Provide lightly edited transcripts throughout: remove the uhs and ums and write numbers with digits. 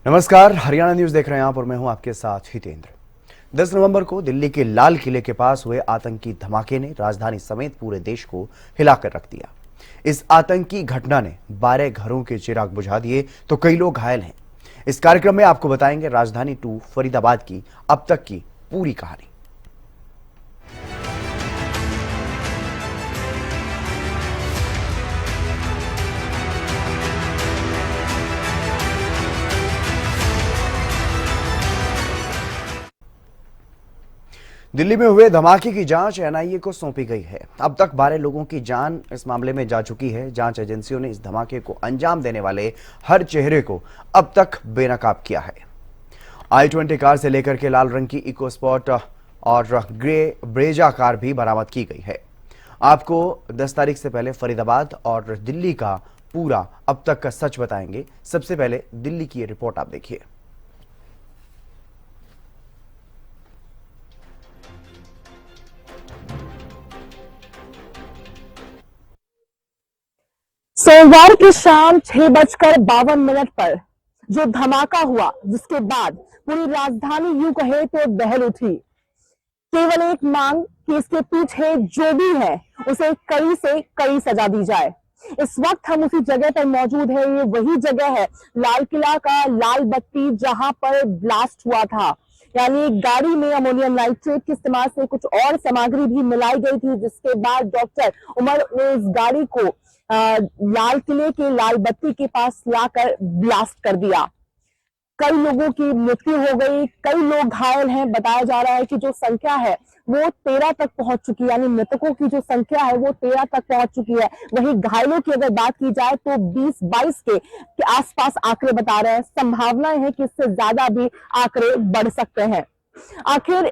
नमस्कार, हरियाणा न्यूज देख रहे हैं आप और मैं हूं आपके साथ हितेंद्र। 10 नवंबर को दिल्ली के लाल किले के पास हुए आतंकी धमाके ने राजधानी समेत पूरे देश को हिलाकर रख दिया। इस आतंकी घटना ने 12 घरों के चिराग बुझा दिए तो कई लोग घायल हैं। इस कार्यक्रम में आपको बताएंगे राजधानी 2 फरीदाबाद की अब तक की पूरी कहानी। दिल्ली में हुए धमाके की जांच एनआईए को सौंपी गई है। अब तक 12 लोगों की जान इस मामले में जा चुकी है। जांच एजेंसियों ने इस धमाके को अंजाम देने वाले हर चेहरे को अब तक बेनकाब किया है। i20 कार से लेकर के लाल रंग की इको स्पॉट और ग्रे ब्रेजा कार भी बरामद की गई है। आपको 10 तारीख से पहले फरीदाबाद और दिल्ली का पूरा अब तक का सच बताएंगे। सबसे पहले दिल्ली की ये रिपोर्ट आप देखिए। सोमवार की शाम 6:52 पर जो धमाका हुआ, जिसके बाद पूरी राजधानी यूं कहे तो दहल उठी। केवल एक मांग कि इसके पीछे जो भी है उसे कड़ी से कड़ी सजा दी जाए। इस वक्त हम उसी जगह पर मौजूद है। ये वही जगह है, लाल किला का लाल बत्ती, जहां पर ब्लास्ट हुआ था। यानी गाड़ी में अमोनियम नाइट्रेट के इस्तेमाल से कुछ और सामग्री भी मिलाई गई थी, जिसके बाद डॉक्टर उमर ने इस गाड़ी को लाल किले के लाल बत्ती के पास लाकर ब्लास्ट कर दिया। कई लोगों की मृत्यु हो गई, कई लोग घायल हैं। बताया जा रहा है कि जो संख्या है वो 13 तक पहुंच चुकी है, यानी मृतकों की जो संख्या है वो 13 तक पहुंच चुकी है। वहीं घायलों की अगर बात की जाए तो 20-22 के आसपास आंकड़े बता रहे हैं। संभावनाएं है कि इससे ज्यादा भी आंकड़े बढ़ सकते हैं। आखिर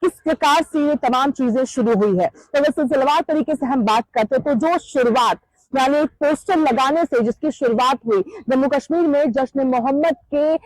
किस प्रकार से ये तमाम चीजें शुरू हुई है, तो अगर सिलसिलेवार तरीके से हम बात करते तो जो शुरुआत, यानी एक पोस्टर लगाने से जिसकी शुरुआत हुई जम्मू कश्मीर में जश्न मोहम्मद के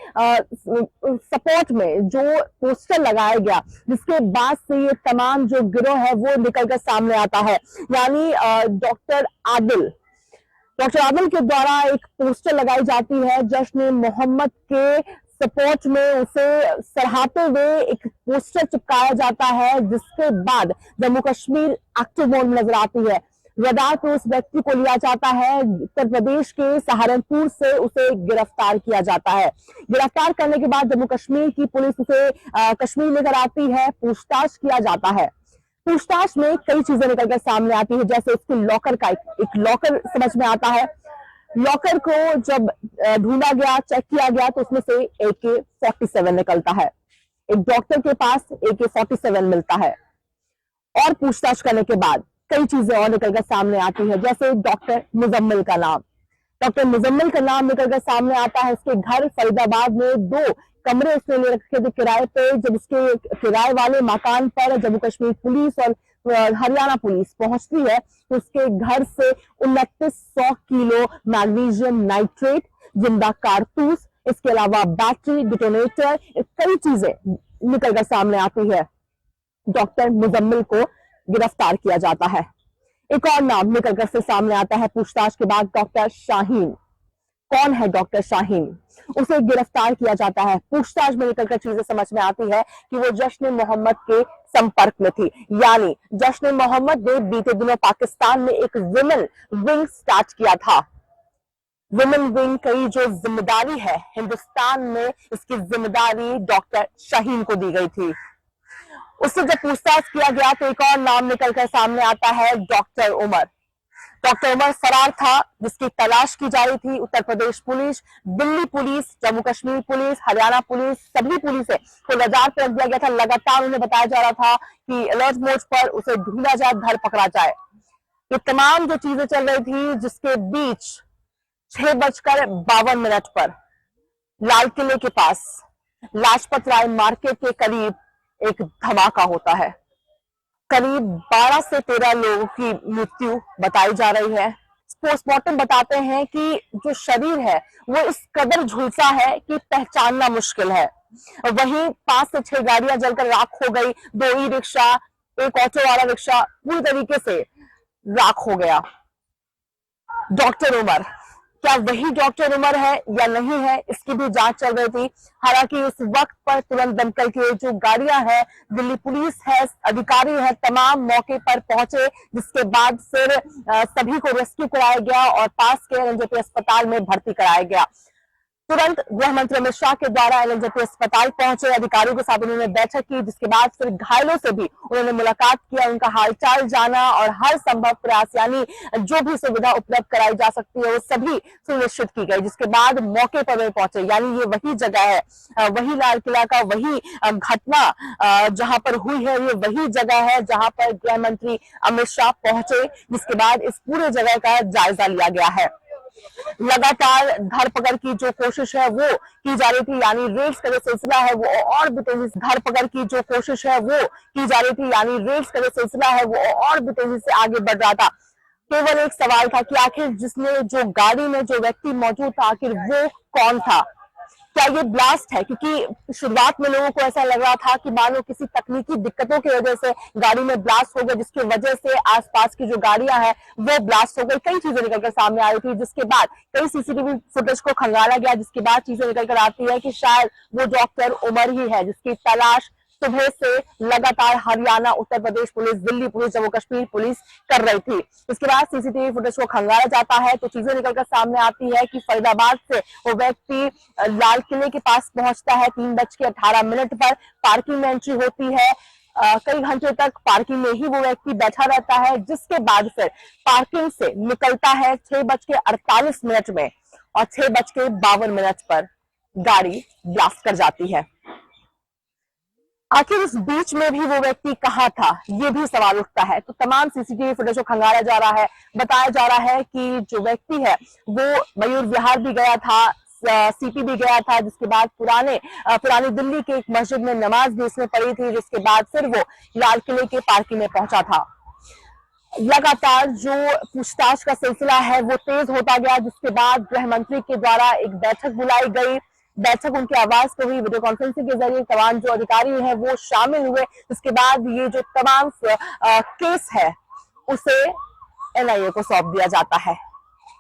सपोर्ट में जो पोस्टर लगाया गया, जिसके बाद से ये तमाम जो गिरोह है वो निकलकर सामने आता है। यानी डॉक्टर आदिल के द्वारा एक पोस्टर लगाई जाती है जश्न मोहम्मद के सपोर्ट में, उसे सराहते हुए एक पोस्टर चिपकाया जाता है, जिसके बाद जम्मू कश्मीर एक्टिव मोड में नजर आती है। रडार पर उस व्यक्ति को लिया जाता है, उत्तर प्रदेश के सहारनपुर से उसे गिरफ्तार किया जाता है। गिरफ्तार करने के बाद जम्मू कश्मीर की पुलिस उसे कश्मीर लेकर आती है, पूछताछ किया जाता है। पूछताछ में कई चीजें निकलकर सामने आती है, जैसे इसके लॉकर का एक लॉकर समझ में आता है। लॉकर को जब ढूंढा गया, चेक किया गया तो उसमें से AK-47 निकलता है। एक डॉक्टर के पास AK-47 मिलता है और पूछताछ करने के बाद कई चीजें और निकलकर सामने आती है, जैसे डॉक्टर मुजम्मिल का नाम निकलकर सामने आता है। उसके घर फरीदाबाद में 2 कमरे उसने ले रखे थे किराए पे। जब उसके किराए वाले मकान पर जम्मू कश्मीर पुलिस और हरियाणा पुलिस पहुंचती है तो उसके घर से 2900 किलो मैग्नीशियम नाइट्रेट, जिंदा कारतूस, इसके अलावा बैटरी, डिटोनेटर, कई चीजें निकलकर सामने आती है। डॉक्टर मुजम्मिल को गिरफ्तार किया जाता है। एक और नाम निकलकर से सामने आता है पूछताछ के बाद, डॉक्टर शाहीन। कौन है डॉक्टर शाहीन? उसे गिरफ्तार किया जाता है। पूछताछ में निकलकर चीजें समझ में आती है कि वो जश्न मोहम्मद के संपर्क में थी। यानी जश्न मोहम्मद ने बीते दिनों पाकिस्तान में एक विमेन विंग स्टार्ट किया था। विमेन विंग की जो जिम्मेदारी है हिंदुस्तान में, इसकी जिम्मेदारी डॉक्टर शाहीन को दी गई थी। उससे जब पूछताछ किया गया तो एक और नाम निकलकर सामने आता है, डॉक्टर उमर फरार था, जिसकी तलाश की जा रही थी। Uttar Pradesh police, Delhi police, Jammu Kashmir police, Haryana police, सभी पुलिस को नजर पर रख दिया गया था। लगातार उन्हें बताया जा रहा था कि अलर्ट मोड पर उसे ढूंढा जाए, धर पकड़ा जाए। ये तमाम जो चीजें चल रही थी, जिसके बीच 6:52 पर लाल किले के पास लाजपत राय मार्केट के करीब एक धमाका होता है। करीब 12 से 13 लोगों की मृत्यु बताई जा रही है। पोस्टमार्टम बताते हैं कि जो शरीर है वो इस कदर झुलसा है कि पहचानना मुश्किल है। वहीं 5 से 6 गाड़ियां जलकर राख हो गई, 2 ई रिक्शा, एक ऑटो वाला रिक्शा पूरी तरीके से राख हो गया। डॉक्टर उमर क्या वही डॉक्टर उमर है या नहीं है, इसकी भी जांच चल रही थी। हालांकि इस वक्त पर तुरंत दमकल की जो गाड़ियां हैं, दिल्ली पुलिस है, अधिकारी है, तमाम मौके पर पहुंचे, जिसके बाद फिर सभी को रेस्क्यू कराया गया और पास के एलएनजेपी अस्पताल में भर्ती कराया गया। तुरंत गृह मंत्री अमित शाह के द्वारा एलएनजेपी अस्पताल पहुंचे, अधिकारियों के साथ उन्होंने बैठक की, जिसके बाद फिर घायलों से भी उन्होंने मुलाकात किया, उनका हालचाल जाना और हर संभव प्रयास यानी जो भी सुविधा उपलब्ध कराई जा सकती है वो सभी सुनिश्चित की गई। जिसके बाद मौके पर वे पहुंचे, यानी ये वही जगह है, वही लाल किला का वही घटना जहां पर हुई है, ये वही जगह है जहां पर गृह मंत्री अमित शाह पहुंचे, जिसके बाद इस पूरे जगह का जायजा लिया गया है। लगातार धरपकड़ की जो कोशिश है वो की जा रही थी, यानी रेड्स का जो सिलसिला है वो और भी तेजी से धरपकड़ की जो कोशिश है वो की जा रही थी, यानी रेड्स का जो सिलसिला है वो और भी तेजी से आगे बढ़ रहा था। केवल एक सवाल था कि आखिर जिसने जो गाड़ी में जो व्यक्ति मौजूद था आखिर वो कौन था, क्या ये ब्लास्ट है? क्योंकि शुरुआत में लोगों को ऐसा लग रहा था कि मानो किसी तकनीकी दिक्कतों की वजह से गाड़ी में ब्लास्ट हो गया, जिसकी वजह से आसपास की जो गाड़ियां हैं वो ब्लास्ट हो गई। कई चीजें निकलकर सामने आई थी, जिसके बाद कई सीसीटीवी फुटेज को खंगाला गया, जिसके बाद चीजें निकलकर आती है कि शायद वो डॉक्टर उमर ही है, जिसकी तलाश सुबह से लगातार Haryana, Uttar Pradesh police, Delhi police, Jammu Kashmir police कर रही थी। इसके बाद सीसीटीवी फुटेज को खंगाला जाता है तो चीजें निकलकर सामने आती है कि फरीदाबाद से वो व्यक्ति लाल किले के पास पहुंचता है 3:18 पर, पार्किंग में एंट्री होती है, कई घंटे तक पार्किंग में ही वो व्यक्ति बैठा रहता है, जिसके बाद फिर पार्किंग से निकलता है 6:48 में और 6:52 पर गाड़ी ब्लास्ट कर जाती है। आखिर इस बीच में भी वो व्यक्ति कहाँ था, ये भी सवाल उठता है। तो तमाम सीसीटीवी फुटेज को खंगाला जा रहा है, बताया जा रहा है कि जो व्यक्ति है वो मयूर विहार भी गया था, सीपी भी गया था, जिसके बाद पुरानी दिल्ली के एक मस्जिद में नमाज भी उसने पढ़ी थी, जिसके बाद फिर वो लाल किले के पार्किंग में पहुंचा था। लगातार जो पूछताछ का सिलसिला है वो तेज होता गया, जिसके बाद गृह मंत्री के द्वारा एक बैठक बुलाई गई। बैठक उनकी आवाज पर हुई, वीडियो कॉन्फ्रेंसिंग के जरिए तमाम जो अधिकारी हैं वो शामिल हुए। इसके बाद ये जो तमाम केस है उसे एनआईए को सौंप दिया जाता है।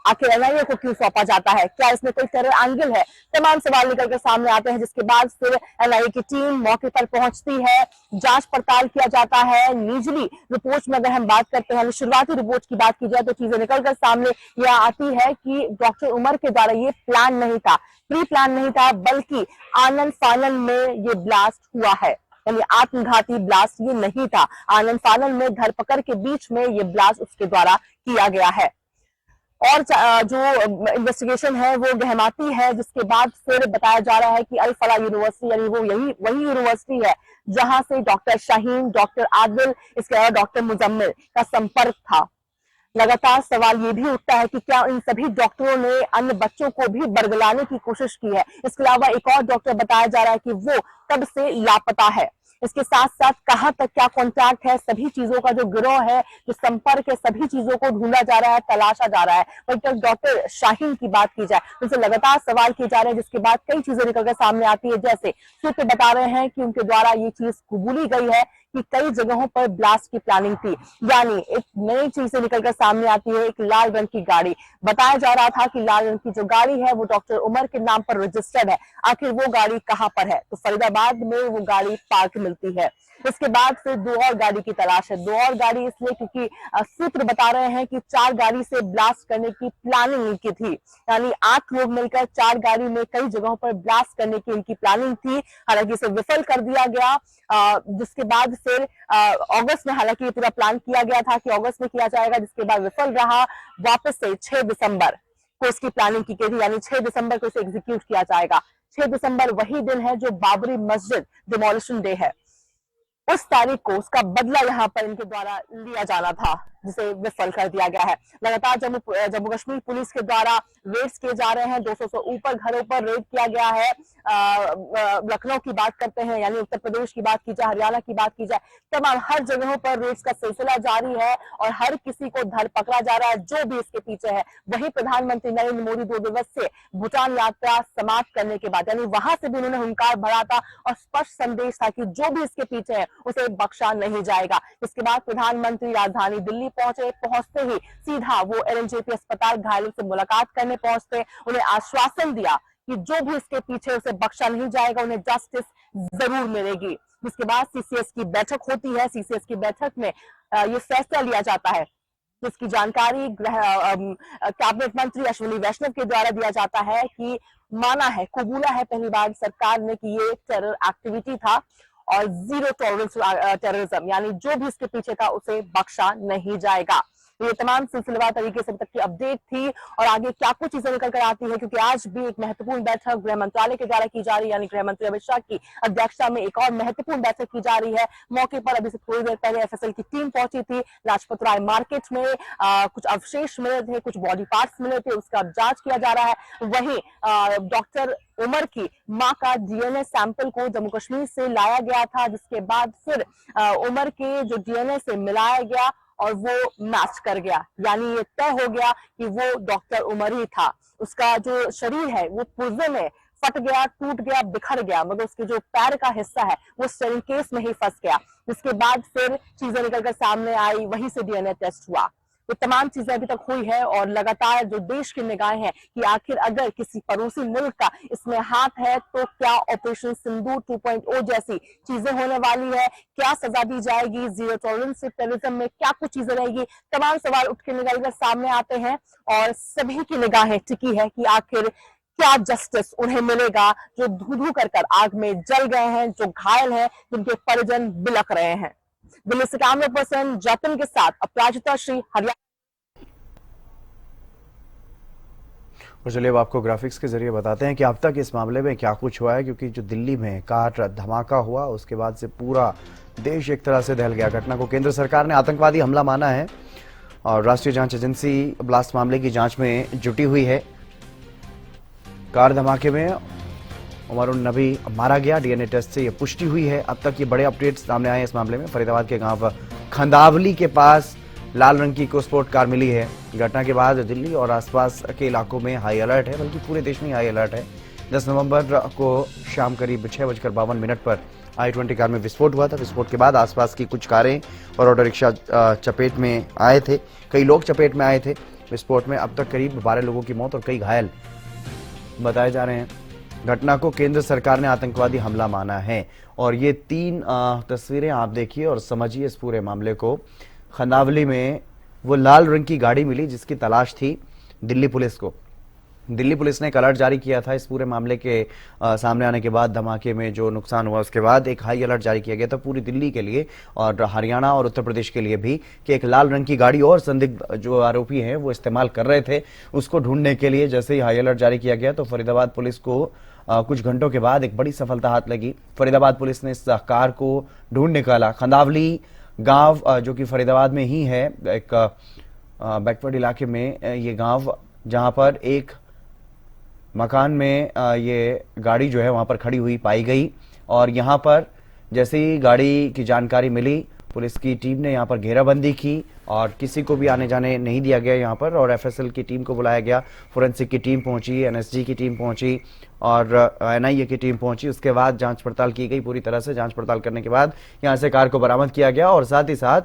आखिर एनआईए को क्यों सौंपा जाता है, क्या इसमें कोई टेरर एंगल है, तमाम सवाल निकल कर सामने आते हैं। जिसके बाद फिर एनआईए की टीम मौके पर पहुंचती है, जांच पड़ताल किया जाता है। निचली रिपोर्ट में अगर हम बात करते हैं, शुरुआती रिपोर्ट की बात की जाए तो चीजें निकलकर सामने यह आती है कि डॉक्टर उमर के द्वारा ये प्लान नहीं था, प्री प्लान नहीं था, बल्कि आनन फानन में ये ब्लास्ट हुआ है, यानी आत्मघाती ब्लास्ट ये नहीं था। आनन फानन में धरपकड़ के बीच में ये ब्लास्ट उसके द्वारा किया गया है और जो इन्वेस्टिगेशन है वो गहमाती है। जिसके बाद फिर बताया जा रहा है कि अल फलाह यूनिवर्सिटी, यानी वो वही यूनिवर्सिटी है जहां से डॉक्टर शाहीन, डॉक्टर आदिल, इसके अलावा डॉक्टर मुजम्मिल का संपर्क था। लगातार सवाल ये भी उठता है कि क्या इन सभी डॉक्टरों ने अन्य बच्चों को भी बरगलाने की कोशिश की है। इसके अलावा एक और डॉक्टर बताया जा रहा है कि वो तब से लापता है। इसके साथ साथ कहां तक क्या कॉन्टैक्ट है, सभी चीजों का जो गिरोह है, जो संपर्क है, सभी चीजों को ढूंढा जा रहा है, तलाशा जा रहा है। पर डॉक्टर शाहीन की बात की जाए तो उनसे लगातार सवाल किए जा रहे हैं, जिसके बाद कई चीजें निकलकर सामने आती है। जैसे सूत्र बता रहे हैं कि उनके द्वारा ये चीज कबूली गई है कि कई जगहों पर ब्लास्ट की प्लानिंग थी, यानी एक नई चीज से निकलकर सामने आती है, एक लाल रंग की गाड़ी। बताया जा रहा था कि लाल रंग की जो गाड़ी है वो डॉक्टर उमर के नाम पर रजिस्टर्ड है। आखिर वो गाड़ी कहां पर है, तो फरीदाबाद में वो गाड़ी पार्क मिलती है। इसके बाद फिर दो और गाड़ी की तलाश है। दो और गाड़ी इसलिए क्योंकि सूत्र बता रहे हैं कि 4 गाड़ी से ब्लास्ट करने की प्लानिंग इनकी थी, यानी 8 लोग मिलकर 4 गाड़ी में कई जगहों पर ब्लास्ट करने की इनकी प्लानिंग थी। हालांकि इसे विफल कर दिया गया, जिसके बाद फिर अगस्त में हालांकि ये पूरा प्लान किया गया था कि अगस्त में किया जाएगा, जिसके बाद विफल रहा। वापस से 6 दिसंबर को इसकी प्लानिंग की गई थी, यानी 6 दिसंबर को इसे एग्जीक्यूट किया जाएगा। 6 दिसंबर वही दिन है जो बाबरी मस्जिद डिमोलिशन डे है। उस तारीख को उसका बदला यहाँ पर इनके द्वारा लिया जाना था, जिसे विफल कर दिया गया है। लगातार जम्मू कश्मीर पुलिस के द्वारा रेड्स किए जा रहे हैं। 200 से ऊपर घरों पर रेड किया गया है। लखनऊ की बात करते हैं, यानी उत्तर प्रदेश की बात की जाए, हरियाणा की बात की जाए, तमाम हर जगहों पर रेड्स का सिलसिला जारी है और हर किसी को धर पकड़ा जा रहा है जो भी इसके पीछे है। वही प्रधानमंत्री नरेंद्र मोदी 2 दिवसीय भूटान यात्रा समाप्त करने के बाद, यानी वहां से भी उन्होंने हुंकार भरा था और स्पष्ट संदेश था कि जो भी इसके पीछे है उसे बख्शा नहीं जाएगा। इसके बाद प्रधानमंत्री राजधानी दिल्ली पहुंचे, पहुंचते ही सीधा वो एलएनजेपी अस्पताल घायलों से मुलाकात करने पहुंचते, उन्हें आश्वासन दिया कि जो भी इसके पीछे उसे बख्शा नहीं जाएगा, उन्हें जस्टिस जरूर मिलेगी। जिसके बाद सीसीएस की बैठक होती है। सीसीएस की बैठक में ये फैसला लिया जाता है, जिसकी जानकारी कैबिनेट मंत्री अश्विनी वैष्णव के द्वारा दिया जाता है कि माना है, कबूला है पहली बार सरकार ने कि ये टेरर एक्टिविटी था और जीरो टॉलरेंस टेररिज्म, यानी जो भी इसके पीछे था उसे बख्शा नहीं जाएगा। तो ये तमाम सिलसिलेवार तरीके से अभी तक की अपडेट थी और आगे क्या कुछ चीजें निकल कर आती है, क्योंकि आज भी एक महत्वपूर्ण बैठक गृह मंत्रालय के द्वारा की जा रही है, यानी गृह मंत्री अमित शाह की अध्यक्षता में एक और महत्वपूर्ण बैठक की जा रही है। मौके पर अभी से थोड़ी देर पहले एफएसएल की टीम पहुंची थी। लाजपत राय मार्केट में कुछ अवशेष मिले थे, कुछ बॉडी पार्ट्स मिले थे, उसका जांच किया जा रहा है। वहीं डॉक्टर उमर की मां का डीएनए सैंपल को जम्मू कश्मीर से लाया गया था, जिसके बाद फिर उमर के जो डीएनए से मिलाया गया और वो मैच कर गया, यानी ये तय हो गया कि वो डॉक्टर उमर ही था। उसका जो शरीर है वो पुर्जे में फट गया, टूट गया, बिखर गया, मगर उसके जो पैर का हिस्सा है वो स्टेरिंग केस में ही फंस गया। जिसके बाद फिर चीजें निकलकर सामने आई, वहीं से डीएनए टेस्ट हुआ। ये तमाम चीजें अभी तक हुई है और लगातार जो देश की निगाहें हैं कि आखिर अगर किसी पड़ोसी मुल्क का इसमें हाथ है तो क्या ऑपरेशन सिंदूर 2.0 जैसी चीजें होने वाली है, क्या सजा दी जाएगी, जीरो टॉलरेंस टेररिज्म में क्या कुछ चीजें रहेगी। तमाम सवाल उठ के निकलकर सामने आते हैं और सभी की निगाहें टिकी है कि आखिर क्या जस्टिस उन्हें मिलेगा जो धू-धू कर आग में जल गए हैं, जो घायल हैं, जिनके परिजन बिलख रहे हैं। दिल्ली से कैमरा पर्सन जतन के साथ अपराजिता श्री, हरियाणा। और चलिए अब आपको ग्राफिक्स के जरिए बताते हैं कि अब तक इस मामले में क्या कुछ हुआ है, क्योंकि जो दिल्ली में कार धमाका हुआ उसके बाद से पूरा देश एक तरह से दहल गया। घटना को केंद्र सरकार ने आतंकवादी हमला माना है और राष्ट्रीय जांच एजेंसी ब्लास्ट मामले की जांच में जुटी हुई है। कार धमाके में उमर उन नबी मारा गया, डीएनए टेस्ट से यह पुष्टि हुई है। अब तक ये बड़े अपडेट्स सामने आए हैं इस मामले में। फरीदाबाद के गांव खंदावली के पास लाल रंग की इकोस्पोर्ट कार मिली है। घटना के बाद दिल्ली और आसपास के इलाकों में हाई अलर्ट है, बल्कि पूरे देश में हाई अलर्ट है। 10 नवंबर को शाम करीब 6:52 पर i20 कार में विस्फोट हुआ था। विस्फोट के बाद आसपास की कुछ कारें और ऑटो रिक्शा चपेट में आए थे, कई लोग चपेट में आए थे। विस्फोट में अब तक करीब 12 लोगों की मौत और कई घायल बताए जा रहे हैं। घटना को केंद्र सरकार ने आतंकवादी हमला माना है और ये 3 तस्वीरें आप देखिए और समझिए इस पूरे मामले को। खंदावली में वो लाल रंग की गाड़ी मिली जिसकी तलाश थी दिल्ली पुलिस को। दिल्ली पुलिस ने एक अलर्ट जारी किया था इस पूरे मामले के सामने आने के बाद, धमाके में जो नुकसान हुआ उसके बाद एक हाई अलर्ट जारी किया गया था पूरी दिल्ली के लिए और हरियाणा और उत्तर प्रदेश के लिए भी कि एक लाल रंग की गाड़ी और संदिग्ध जो आरोपी हैं वो इस्तेमाल कर रहे थे, उसको ढूंढने के लिए जैसे ही हाई अलर्ट जारी किया गया तो फरीदाबाद पुलिस को कुछ घंटों के बाद एक बड़ी सफलता हाथ लगी। फरीदाबाद पुलिस ने इस कार को ढूंढ निकाला। खंदावली गांव जो कि फरीदाबाद में ही है, एक बैकवर्ड इलाके में ये गांव, जहां पर एक मकान में ये गाड़ी जो है वहां पर खड़ी हुई पाई गई और यहां पर जैसे ही गाड़ी की जानकारी मिली पुलिस की टीम ने यहां पर घेराबंदी की और किसी को भी आने जाने नहीं दिया गया यहां पर और एफएसएल की टीम को बुलाया गया। फोरेंसिक की टीम पहुंची, एनएसजी की टीम पहुंची और एनआईए की टीम पहुंची। उसके बाद जांच पड़ताल की गई। पूरी तरह से जांच पड़ताल करने के बाद यहां से कार को बरामद किया गया और साथ ही साथ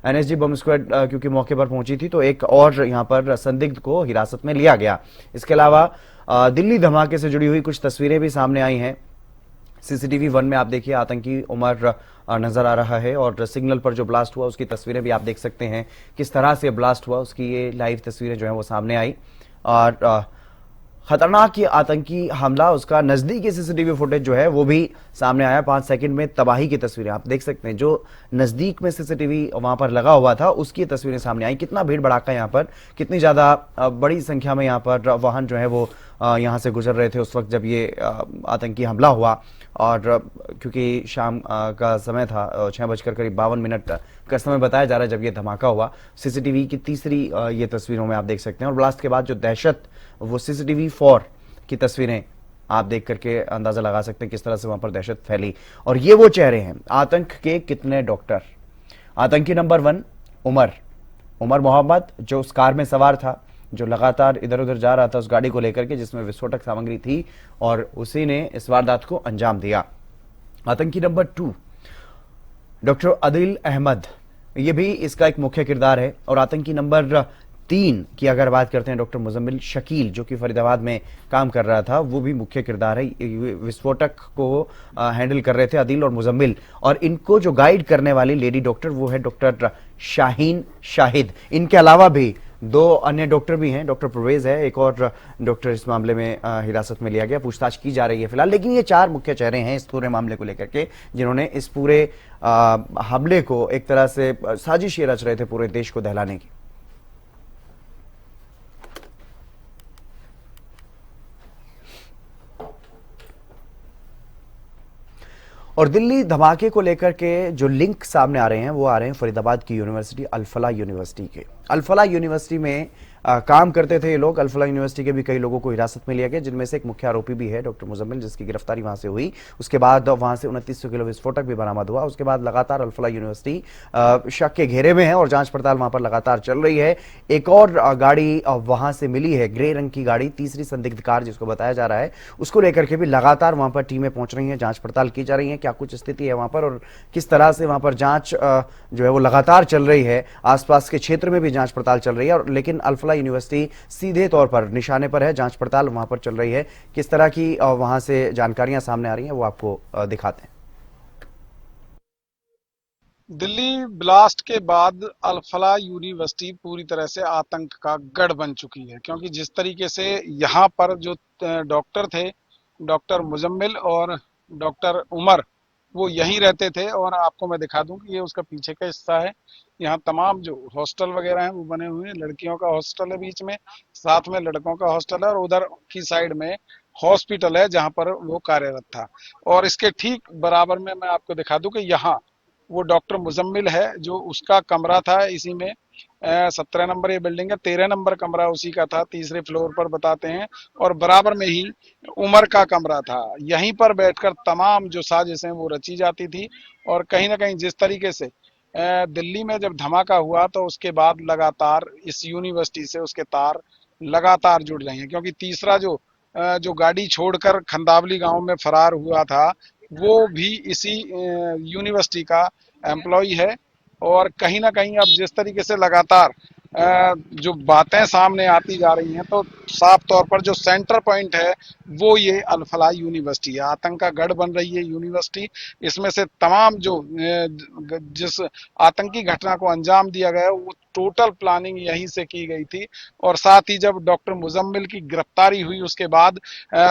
एनएसजी बम स्क्वाड क्योंकि मौके पर पहुंची थी तो एक और यहां पर संदिग्ध को हिरासत में लिया गया। इसके अलावा दिल्ली धमाके से जुड़ी हुई कुछ तस्वीरें भी सामने आई हैं। सीसीटीवी 1 में आप देखिए आतंकी उमर नजर आ रहा है और सिग्नल पर जो ब्लास्ट हुआ उसकी तस्वीरें भी आप देख सकते हैं किस तरह से ब्लास्ट हुआ, उसकी ये लाइव तस्वीरें जो है वो सामने आई और खतरनाक ये आतंकी हमला, उसका नजदीकी सीसीटीवी फुटेज जो है वो भी सामने आया। 5 सेकंड में तबाही की तस्वीरें आप देख सकते हैं। जो नजदीक में सीसीटीवी वहां पर लगा हुआ था उसकी तस्वीरें सामने आई। कितना भीड़ भड़ाका यहाँ पर, कितनी ज्यादा बड़ी संख्या में यहाँ पर वाहन जो है वो यहाँ से गुजर रहे थे उस वक्त जब ये आतंकी हमला हुआ और क्योंकि शाम का समय था, 6:52 का समय बताया जा रहा है जब ये धमाका हुआ। सीसीटीवी की तीसरी ये तस्वीरों में आप देख सकते हैं और ब्लास्ट के बाद जो दहशत, वो सीसीटीवी 4 की तस्वीरें आप देख करके अंदाजा लगा सकते हैं किस तरह से वहां पर दहशत फैली। और ये वो चेहरे हैं आतंक के कितने डॉक्टर। आतंकी नंबर 1 उमर मोहम्मद, जो उस कार में सवार था, जो लगातार इधर उधर जा रहा था उस गाड़ी को लेकर के जिसमें विस्फोटक सामग्री थी और उसी ने इस वारदात को अंजाम दिया। आतंकी नंबर 2 डॉक्टर आदिल अहमद, ये भी इसका एक मुख्य किरदार है। और आतंकी नंबर 3 की अगर बात करते हैं, डॉक्टर मुजम्मिल शकील जो कि फरीदाबाद में काम कर रहा था, वो भी मुख्य किरदार है। विस्फोटक को हैंडल कर रहे थे अदील और मुजम्मिल, और इनको जो गाइड करने वाली लेडी डॉक्टर वो है डॉक्टर शाहीन शाहिद। इनके अलावा भी 2 अन्य डॉक्टर भी हैं, डॉक्टर परवेज है, एक और डॉक्टर इस मामले में हिरासत में लिया गया, पूछताछ की जा रही है फिलहाल। लेकिन ये 4 मुख्य चेहरे हैं इस पूरे मामले को लेकर के, जिन्होंने इस पूरे हमले को एक तरह से साजिश ये रच रहे थे पूरे देश को दहलाने की। और दिल्ली धमाके को लेकर के जो लिंक सामने आ रहे हैं वो आ रहे हैं फरीदाबाद की यूनिवर्सिटी अल-फलाह यूनिवर्सिटी के। अल-फलाह यूनिवर्सिटी में काम करते थे ये लोग। अल-फलाह यूनिवर्सिटी के भी कई लोगों को हिरासत में लिया गया, जिनमें से एक मुख्य आरोपी भी है डॉक्टर मुजम्मिल, जिसकी गिरफ्तारी वहां से हुई। उसके बाद वहां से 2900 किलो विस्फोटक भी बरामद हुआ। उसके बाद लगातार अल-फलाह यूनिवर्सिटी शक के घेरे में है और जांच पड़ताल वहां पर लगातार चल रही है। एक और गाड़ी वहां से मिली है, ग्रे रंग की गाड़ी, तीसरी संदिग्ध कार जिसको बताया जा रहा है, उसको लेकर के भी लगातार वहां पर टीमें पहुंच रही हैं, जांच पड़ताल की जा रही है। क्या कुछ स्थिति है वहां पर और किस तरह से वहां पर जांच जो है वो लगातार चल रही है, आसपास के क्षेत्र में भी जांच पड़ताल चल रही है। और लेकिन अल-फलाह यूनिवर्सिटी सीधे तौर पर निशाने पर है, जांच पड़ताल वहां पर चल रही है। किस तरह की वहां से जानकारियां सामने आ रही हैं वो आपको दिखाते हैं। दिल्ली ब्लास्ट के बाद अल-फलाह यूनिवर्सिटी पूरी तरह से आतंक का गढ़ बन चुकी है, क्योंकि जिस तरीके से यहाँ पर जो डॉक्टर थे, डॉक्टर मुजम्मिल और डॉक्टर उमर, वो यहीं रहते थे। और आपको मैं दिखा दूं कि ये उसका पीछे का हिस्सा है। यहाँ तमाम जो हॉस्टल वगैरह हैं वो बने हुए हैं। लड़कियों का हॉस्टल है बीच में, साथ में लड़कों का हॉस्टल है, और उधर की साइड में हॉस्पिटल है जहाँ पर वो कार्यरत था। और इसके ठीक बराबर में मैं आपको दिखा दूं कि यहाँ वो डॉक्टर मुजम्मिल है, जो उसका कमरा था इसी में। 17 नंबर ये बिल्डिंग है, 13 नंबर कमरा उसी का था, तीसरे फ्लोर पर बताते हैं। और बराबर में ही उमर का कमरा था। यहीं पर बैठकर तमाम जो साजिशें वो रची जाती थी। और कहीं ना कहीं जिस तरीके से दिल्ली में जब धमाका हुआ तो उसके बाद लगातार इस यूनिवर्सिटी से उसके तार लगातार जुड़ रहे हैं, क्योंकि तीसरा जो गाड़ी छोड़कर खंदावली गांव में फरार हुआ था, वो भी इसी यूनिवर्सिटी का एम्प्लॉय है। और कहीं ना कहीं अब जिस तरीके से लगातार जो बातें सामने आती जा रही हैं, तो साफ तौर पर जो सेंटर पॉइंट है वो ये अल-फलाह यूनिवर्सिटी है। आतंक का गढ़ बन रही है यूनिवर्सिटी। इसमें से तमाम जो जिस आतंकी घटना को अंजाम दिया गया वो टोटल प्लानिंग यहीं से की गई थी। और साथ ही जब डॉक्टर मुजम्मिल की गिरफ्तारी हुई उसके बाद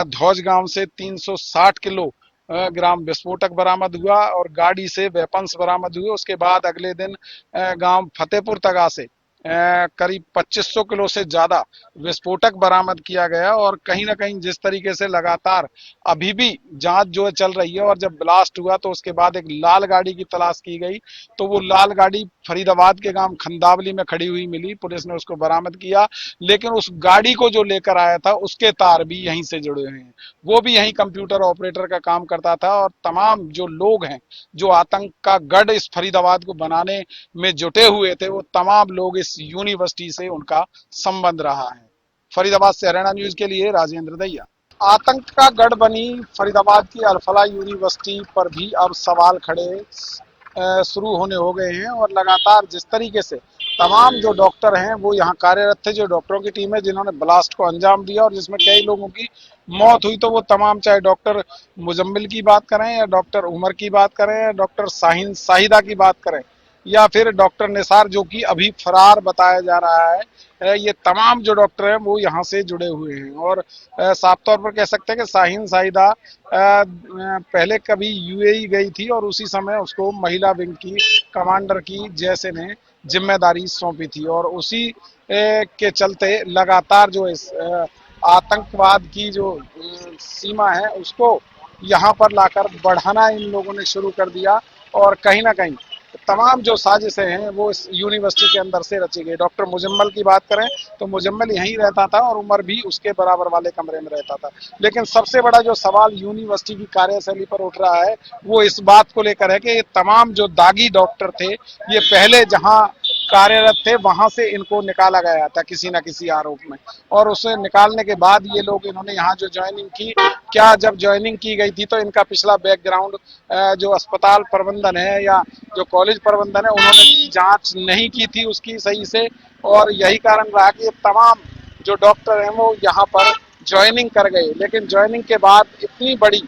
धौज गांव से 360 किलो ग्राम विस्फोटक बरामद हुआ और गाड़ी से वेपन्स बरामद हुए। उसके बाद अगले दिन गांव फतेहपुर तगा से करीब 2500 किलो से ज्यादा विस्फोटक बरामद किया गया। और कहीं ना कहीं जिस तरीके से लगातार अभी भी जांच जो है चल रही है, और जब ब्लास्ट हुआ तो उसके बाद एक लाल गाड़ी की तलाश की गई, तो वो लाल गाड़ी फरीदाबाद के गांव खंदावली में खड़ी हुई मिली। पुलिस ने उसको बरामद किया, लेकिन उस गाड़ी को जो लेकर आया था उसके तार भी यहीं से जुड़े हुए हैं। वो भी यहीं कंप्यूटर ऑपरेटर का काम करता था। और तमाम जो लोग हैं जो आतंक का गढ़ इस फरीदाबाद को बनाने में जुटे हुए थे, वो तमाम लोग इस यूनिवर्सिटी से उनका संबंध रहा है। फरीदाबाद से हरियाणा न्यूज के लिए राजेंद्र दैया। आतंक का गढ़ बनी फरीदाबाद की अल-फलाह यूनिवर्सिटी पर भी अब सवाल खड़े शुरू होने हो गए हैं। और लगातार जिस तरीके से तमाम जो डॉक्टर हैं वो यहाँ कार्यरत थे, जो डॉक्टरों की टीम है जिन्होंने ब्लास्ट को अंजाम दिया और जिसमें कई लोगों की मौत हुई, तो वो तमाम, चाहे डॉक्टर मुजम्मिल की बात करें या डॉक्टर उमर की बात करें या डॉक्टर शाहीन शाहिदा की बात करें या फिर डॉक्टर निसार जो कि अभी फरार बताया जा रहा है, ये तमाम जो डॉक्टर हैं वो यहाँ से जुड़े हुए हैं। और साफ तौर पर कह सकते हैं कि शाहीन शाहिदा पहले कभी यूएई गई थी और उसी समय उसको महिला विंग की कमांडर की जैसे ने जिम्मेदारी सौंपी थी। और उसी के चलते लगातार जो इस आतंकवाद की जो सीमा है उसको यहाँ पर लाकर बढ़ाना इन लोगों ने शुरू कर दिया। और कहीं ना कहीं तमाम जो साजिशें हैं वो इस यूनिवर्सिटी के अंदर से रची गई। डॉक्टर मुजम्मिल की बात करें तो मुजम्मिल यहीं रहता था और उमर भी उसके बराबर वाले कमरे में रहता था। लेकिन सबसे बड़ा जो सवाल यूनिवर्सिटी की कार्यशैली पर उठ रहा है वो इस बात को लेकर है कि ये तमाम जो दागी डॉक्टर थे, ये पहले जहां कार्यरत थे वहां से इनको निकाला गया था किसी न किसी आरोप में। और उसे निकालने के बाद ये लोग इन्होंने यहाँ जो ज्वाइनिंग की, क्या जब ज्वाइनिंग की गई थी तो इनका पिछला बैकग्राउंड जो अस्पताल प्रबंधन है या जो कॉलेज प्रबंधन है उन्होंने जांच नहीं की थी उसकी सही से, और यही कारण रहा कि ये तमाम जो डॉक्टर हैं वो यहाँ पर ज्वाइनिंग कर गए। लेकिन ज्वाइनिंग के बाद इतनी बड़ी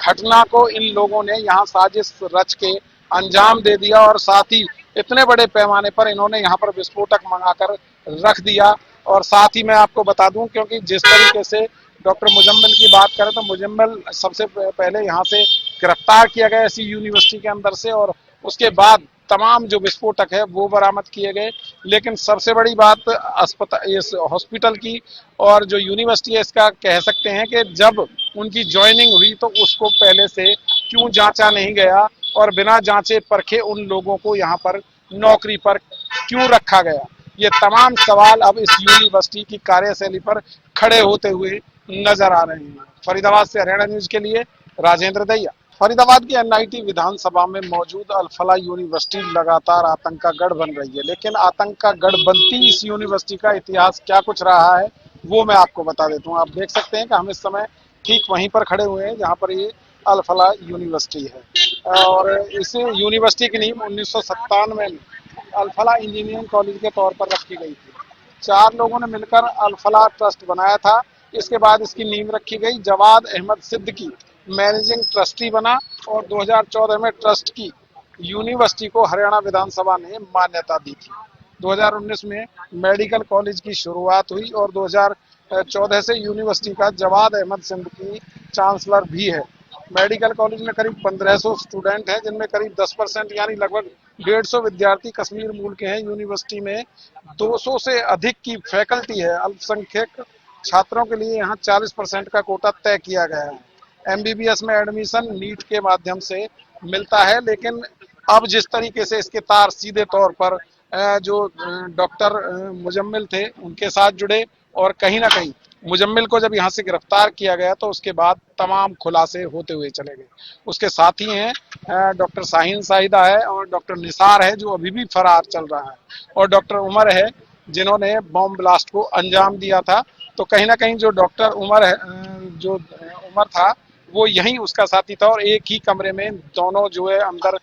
घटना को इन लोगों ने यहाँ साजिश रच के अंजाम दे दिया, और साथ ही इतने बड़े पैमाने पर इन्होंने यहाँ पर विस्फोटक मंगाकर रख दिया। और साथ ही मैं आपको बता दूं, क्योंकि जिस तरीके से डॉक्टर मुजम्मिल की बात करें तो मुजम्मिल सबसे पहले यहाँ से गिरफ्तार किया गया इसी यूनिवर्सिटी के अंदर से, और उसके बाद तमाम जो विस्फोटक है वो बरामद किए गए। लेकिन सबसे बड़ी बात अस्पताल, इस हॉस्पिटल की और जो यूनिवर्सिटी है इसका कह सकते हैं कि जब उनकी ज्वाइनिंग हुई तो उसको पहले से क्यों जांचा नहीं गया और बिना जांचे परखे उन लोगों को यहाँ पर नौकरी पर क्यों रखा गया। ये तमाम सवाल अब इस यूनिवर्सिटी की कार्यशैली पर खड़े होते हुए नजर आ रहे हैं। फरीदाबाद से हरियाणा न्यूज के लिए राजेंद्र दहिया। फरीदाबाद की एनआईटी विधानसभा में मौजूद अल-फलाह यूनिवर्सिटी लगातार आतंक का गढ़ बन रही है, लेकिन आतंक का गढ़ बनती इस यूनिवर्सिटी का इतिहास क्या कुछ रहा है वो मैं आपको बता देता हूँ। आप देख सकते हैं कि हम इस समय ठीक वहीं पर खड़े हुए हैं जहाँ पर ये अल-फलाह यूनिवर्सिटी है, और इस यूनिवर्सिटी की नींव 1997 में अल-फलाह इंजीनियरिंग कॉलेज के तौर पर रखी गई थी। 4 लोगों ने मिलकर अल-फलाह ट्रस्ट बनाया था। इसके बाद इसकी नींव रखी गई। जवाद अहमद सिद्दीकी मैनेजिंग ट्रस्टी बना, और 2014 में ट्रस्ट की यूनिवर्सिटी को हरियाणा विधानसभा ने मान्यता दी थी। 2019 में मेडिकल कॉलेज की शुरुआत हुई, और 2014 से यूनिवर्सिटी का जवाद अहमद सिद्दीकी चांसलर भी है। मेडिकल कॉलेज में करीब 1500 स्टूडेंट हैं, जिनमें करीब 10% यानी लगभग 150 विद्यार्थी कश्मीर मूल के हैं। यूनिवर्सिटी में 200 से अधिक की फैकल्टी है। अल्पसंख्यक छात्रों के लिए यहाँ 40% का कोटा तय किया गया है। एमबीबीएस में एडमिशन नीट के माध्यम से मिलता है, लेकिन अब जिस तरीके से इसके तार सीधे तौर पर जो डॉक्टर मुजम्मिल थे उनके साथ जुड़े, और कहीं ना कहीं मुजम्मिल को जब यहाँ से गिरफ्तार किया गया तो उसके बाद तमाम खुलासे होते हुए चले गए। उसके साथी हैं डॉक्टर शाहीन शाहिदा है, और डॉक्टर निसार है जो अभी भी फरार चल रहा है, और डॉक्टर उमर है जिन्होंने बॉम्ब ब्लास्ट को अंजाम दिया था। तो कहीं ना कहीं जो डॉक्टर उमर है, जो उमर था वो यही उसका साथी था, और एक ही कमरे में दोनों जो है अंदर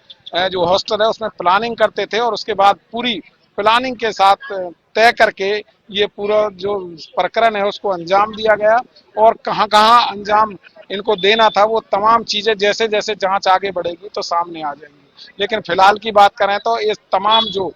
जो हॉस्टल है उसमें प्लानिंग करते थे, और उसके बाद पूरी प्लानिंग के साथ तय करके ये पूरा जो प्रकरण है उसको अंजाम दिया गया। और कहाँ कहाँ अंजाम इनको देना था वो तमाम चीजें जैसे जैसे जांच आगे बढ़ेगी तो सामने आ जाएंगी। लेकिन फिलहाल की बात करें तो इस तमाम जो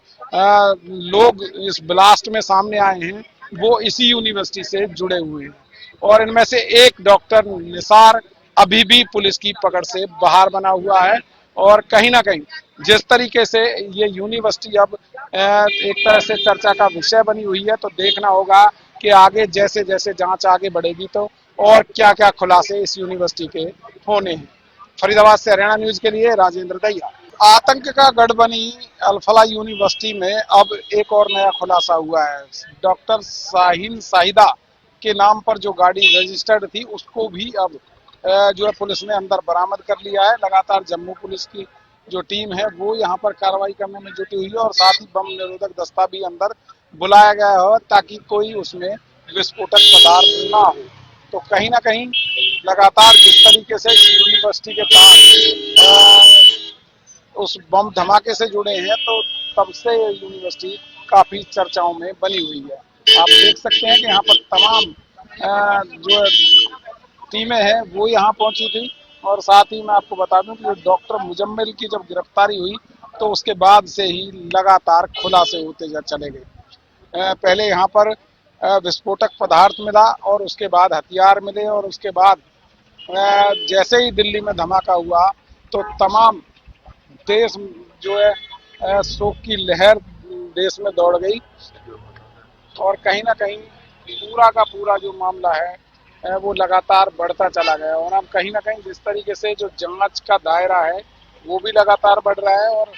लोग इस ब्लास्ट में सामने आए हैं वो इसी यूनिवर्सिटी से जुड़े हुए हैं, और इनमें से एक डॉक्टर निसार अभी भी पुलिस की पकड़ से बाहर बना हुआ है। और कहीं ना कहीं जिस तरीके से ये यूनिवर्सिटी अब एक तरह से चर्चा का विषय बनी हुई है, तो देखना होगा कि आगे जैसे जैसे जांच आगे बढ़ेगी तो और क्या क्या खुलासे इस यूनिवर्सिटी के होने हैं। फरीदाबाद से हरियाणा न्यूज के लिए राजेंद्र दहिया। आतंक का गढ़ बनी अल-फलाह यूनिवर्सिटी में अब एक और नया खुलासा हुआ है। डॉक्टर शाहीन शाहिदा के नाम पर जो गाड़ी रजिस्टर्ड थी उसको भी अब जो है पुलिस ने अंदर बरामद कर लिया है। लगातार जम्मू पुलिस की जो टीम है वो यहाँ पर कार्रवाई करने में जुटी हुई है, और साथ ही बम निरोधक दस्ता भी अंदर बुलाया गया हो ताकि कोई उसमें विस्फोटक पदार्थ ना हो। तो कहीं ना कहीं लगातार जिस तरीके से यूनिवर्सिटी के पास उस बम धमाके से जुड़े हैं, तो तब से ये यूनिवर्सिटी काफी चर्चाओं में बनी हुई है। आप देख सकते हैं कि यहाँ पर तमाम जो टीमें हैं वो यहाँ पहुंची थी, और साथ ही मैं आपको बता दूं कि डॉक्टर मुजम्मिल की जब गिरफ्तारी हुई तो उसके बाद से ही लगातार खुलासे होते चले गए। पहले यहाँ पर विस्फोटक पदार्थ मिला, और उसके बाद हथियार मिले, और उसके बाद जैसे ही दिल्ली में धमाका हुआ तो तमाम देश जो है शोक की लहर देश में दौड़ गई, और कहीं ना कहीं पूरा का पूरा जो मामला है वो लगातार बढ़ता चला गया। और अब कहीं ना कहीं जिस तरीके से जो जांच का दायरा है वो भी लगातार बढ़ रहा है, और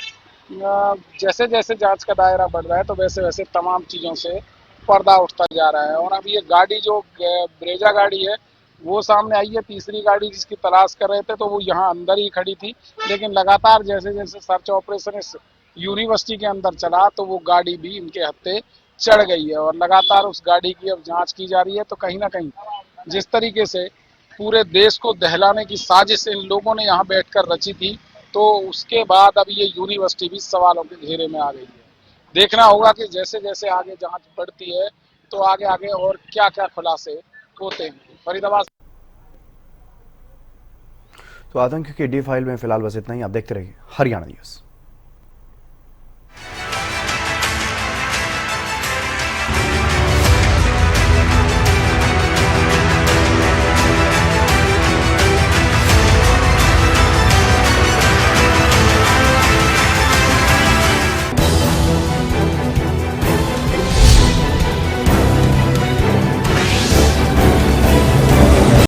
जैसे जैसे जांच का दायरा बढ़ रहा है तो वैसे वैसे तमाम चीज़ों से पर्दा उठता जा रहा है। और अब ये गाड़ी जो ब्रेजा गाड़ी है वो सामने आई है, तीसरी गाड़ी जिसकी तलाश कर रहे थे तो वो यहाँ अंदर ही खड़ी थी, लेकिन लगातार जैसे जैसे सर्च ऑपरेशन इस यूनिवर्सिटी के अंदर चला तो वो गाड़ी भी इनके हत्थे चढ़ गई है और लगातार उस गाड़ी की अब जांच की जा रही है। तो कहीं ना कहीं जिस तरीके से पूरे देश को दहलाने की साजिश इन लोगों ने यहाँ बैठकर रची थी, तो उसके बाद अब ये यूनिवर्सिटी भी सवालों के घेरे में आ गई है। देखना होगा कि जैसे जैसे आगे जांच बढ़ती है तो आगे आगे और क्या क्या खुलासे होते हैं। फरीदाबाद। तो आतंक की डी फाइल में फिलहाल बस इतना ही। आप देखते रहिए हरियाणा न्यूज।